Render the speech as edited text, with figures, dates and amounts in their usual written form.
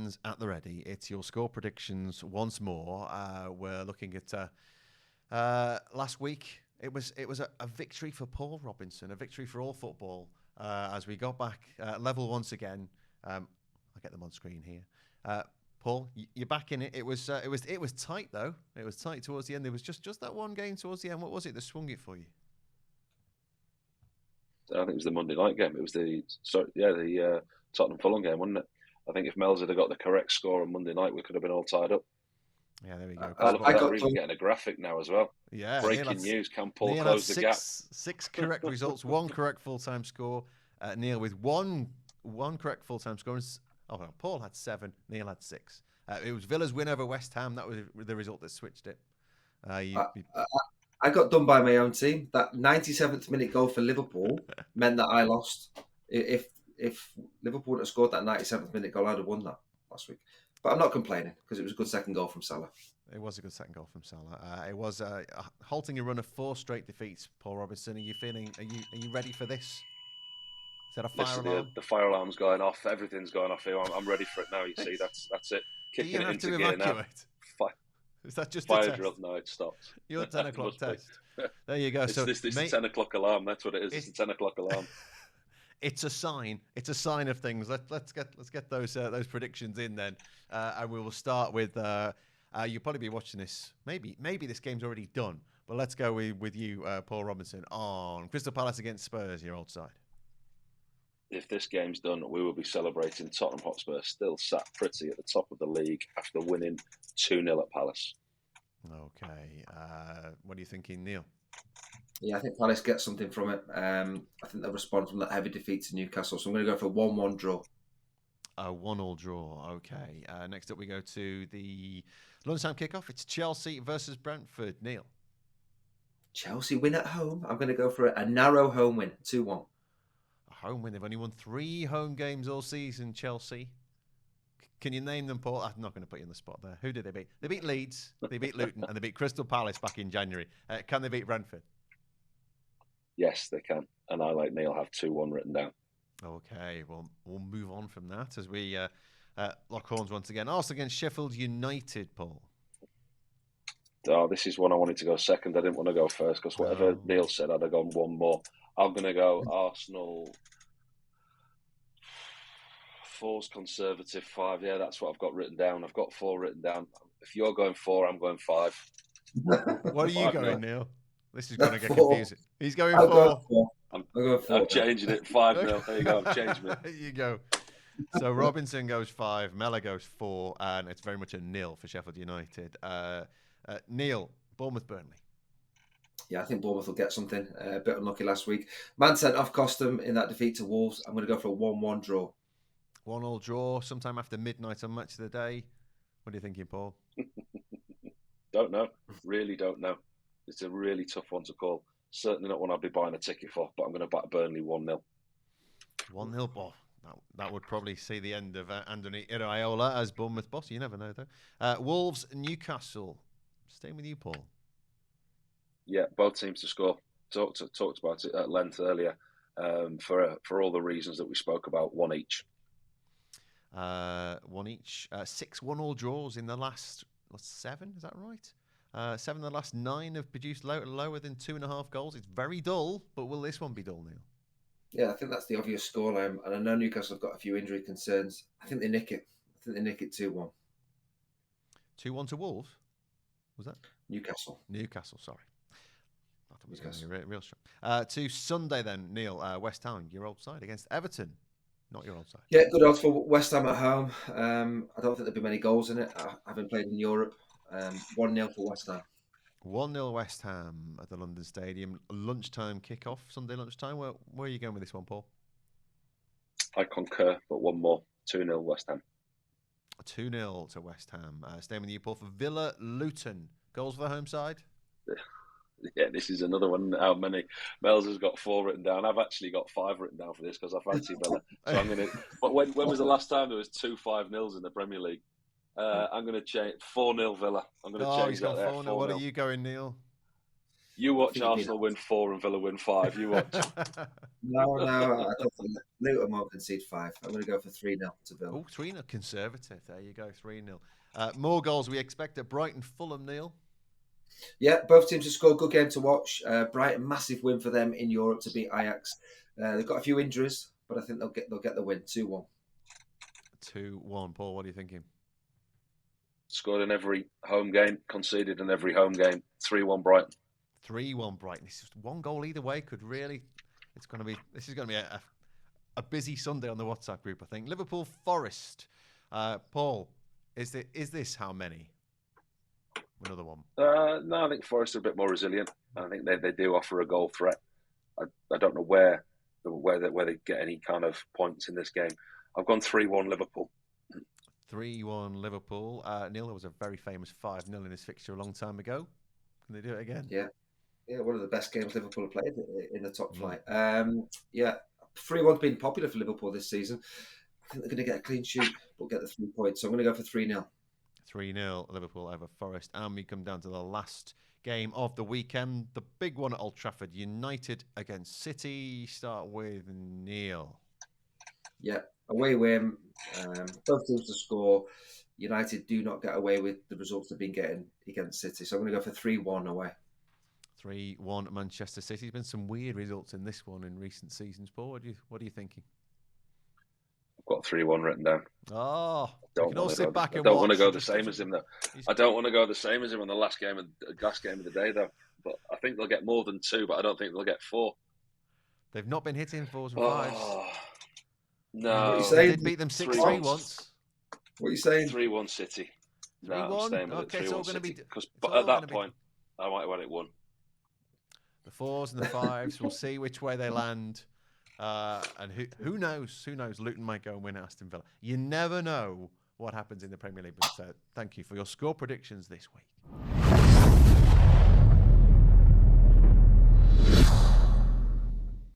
fans at the ready. It's your score predictions once more. We're looking at last week. It was a victory for Paul Robinson, a victory for all football as we got back level once again. I'll get them on screen here. Paul, you're back in it. It was tight though. It was tight towards the end. There was just that one game towards the end. What was it that swung it for you? I think it was the Monday night game. It was the Tottenham Fulham game, wasn't it? I think if Mel's had got the correct score on Monday night, we could have been all tied up. Yeah, there we go. We're even getting a graphic now as well. Yeah, breaking news. Can Paul close the gap? 6 correct results, 1 correct full-time score. Neil with one correct full-time score. Paul had 7. Neil had 6. It was Villa's win over West Ham. That was the result that switched it. I got done by my own team. That 97th minute goal for Liverpool meant that I lost. If Liverpool would have scored that 97th minute goal, I'd have won that last week. But I'm not complaining because it was a good second goal from Salah. It was a good second goal from Salah. It was halting a run of 4 straight defeats. Paul Robinson, are you ready for this? Is that a fire alarm? The fire alarm's going off. Everything's going off here. I'm ready for it now. You see, that's it. Kicking it into gear now. Is that just fire a test? drill? No, it stopped. Your 10 o'clock test. There you go. It's the 10 o'clock alarm. That's what it is. It's the 10 o'clock alarm. It's a sign. It's a sign of things. Let's get those predictions in then. And we will start with. You'll probably be watching this. Maybe this game's already done. But let's go with you, Paul Robinson, on Crystal Palace against Spurs, your old side. If this game's done, we will be celebrating Tottenham Hotspur still sat pretty at the top of the league after winning 2-0 at Palace. Okay. What are you thinking, Neil? Yeah, I think Palace get something from it. I think they'll respond from that heavy defeat to Newcastle. So I'm going to go for a 1-1 draw. A 1-1 draw. Okay. Next up, we go to the lunchtime kickoff. It's Chelsea versus Brentford. Neil? Chelsea win at home. I'm going to go for a narrow home win, 2-1. Home win. They've only won 3 home games all season, Chelsea. Can you name them, Paul? I'm not going to put you on the spot there. Who did they beat? They beat Leeds, they beat Luton, and they beat Crystal Palace back in January. Can they beat Brentford? Yes, they can. And I, like Neil, have 2-1 written down. Okay, well, we'll move on from that as we lock horns once again. Arsenal against Sheffield United, Paul. Oh, this is one I wanted to go second. I didn't want to go first because whatever Neil said, I'd have gone one more. I'm going to go Arsenal 4's conservative, 5. Yeah, that's what I've got written down. I've got 4 written down. If you're going 4, I'm going 5. What are you going, Neil? This is going to get confusing. He's going 4. I'm changing it. 5-0. There you go. I'm changing it. There you go. So Robinson goes 5, Mellor goes 4, and it's very much a 0 for Sheffield United. Neil, Bournemouth-Burnley. Yeah, I think Bournemouth will get something. A bit unlucky last week. Man sent off cost them in that defeat to Wolves. I'm going to go for a 1-1 draw. 1-1 draw, sometime after midnight on Match of the Day. What are you thinking, Paul? Don't know. Really don't know. It's a really tough one to call. Certainly not one I'd be buying a ticket for, but I'm going to back Burnley 1-0. 1-0, Paul. That would probably see the end of Anthony Iraola as Bournemouth boss. You never know, though. Wolves, Newcastle. Staying with you, Paul. Yeah, both teams to score. Talked about it at length earlier. For all the reasons that we spoke about, 1 each. 1 each. 6 1-all draws in the last 7. Is that right? 7 of the last 9 have produced lower than 2.5 goals. It's very dull, but will this one be dull, Neil? Yeah, I think that's the obvious scoreline. And I know Newcastle have got a few injury concerns. I think they nick it. 2-1. 2-1 to Wolves? Was that? Newcastle, sorry. I thought it was going to be real strong. To Sunday then, Neil, West Ham, your old side against Everton. Not your old side. Yeah, good odds for West Ham at home. I don't think there'll be many goals in it. Having played in Europe, 1-0 for West Ham. 1-0 West Ham at the London Stadium. Lunchtime kickoff, Sunday lunchtime. Where are you going with this one, Paul? I concur, but one more. 2-0 West Ham. 2-0 to West Ham. Staying with you, Paul, for Villa Luton. Goals for the home side? Yeah, this is another one. How many? Mel's has got 4 written down. I've actually got 5 written down for this because I fancy Villa. So I'm going to. But when was the last time there was 2 5-0s in the Premier League? I'm going to change 4-0 Villa. I'm going to change that there. 4-0. What are you going, Neil? You watch Arsenal win 4 and Villa win 5. You watch. No, I don't think Luton won't concede 5. I'm going to go for 3-0 to Villa. Oh, 3-0 conservative. There you go, 3-0. More goals we expect at Brighton, Fulham, Neil. Yeah, both teams have scored. Good game to watch. Brighton, massive win for them in Europe to beat Ajax. They've got a few injuries, but I think they'll get the win. 2-1. 2-1. Paul, what are you thinking? Scored in every home game, conceded in every home game. 3-1 Brighton. 3-1 Brighton. It's just one goal either way could really. This is going to be a busy Sunday on the WhatsApp group, I think. Liverpool Forest. Paul, is this how many? Another one. No, I think Forest are a bit more resilient. I think they do offer a goal threat. I don't know where they get any kind of points in this game. I've gone 3-1 Liverpool. 3-1 Liverpool. Neil, there was a very famous 5-0 in this fixture a long time ago. Can they do it again? Yeah, one of the best games Liverpool have played in the top flight. 3-1's been popular for Liverpool this season. I think they're going to get a clean sheet, but get the 3 points. So I'm going to go for 3-0. 3-0 Liverpool over Forest. And we come down to the last game of the weekend. The big one at Old Trafford. United against City. Start with Neil. Yeah, away win. Both teams to score. United do not get away with the results they've been getting against City. So I'm going to go for 3-1 away. 3-1 Manchester City. There's been some weird results in this one in recent seasons. Paul, what are you thinking? I've got 3-1 written down. Oh, you can all sit back and watch. I don't watch. want to go the same as him, though. I don't want to go the same as him on the last game of the day, though. But I think they'll get more than 2, but I don't think they'll get 4. They've not been hitting 4s and 5s. No. What are you saying? They did beat them 6-3 once. What are you saying? 3-1 City. 3-1? No, I'm staying with okay, it. 3-1 it's all going to be... Because at that point, I might have had it 1. The 4s and the 5s. We'll see which way they land. And who knows? Who knows? Luton might go and win at Aston Villa. You never know what happens in the Premier League. But thank you for your score predictions this week.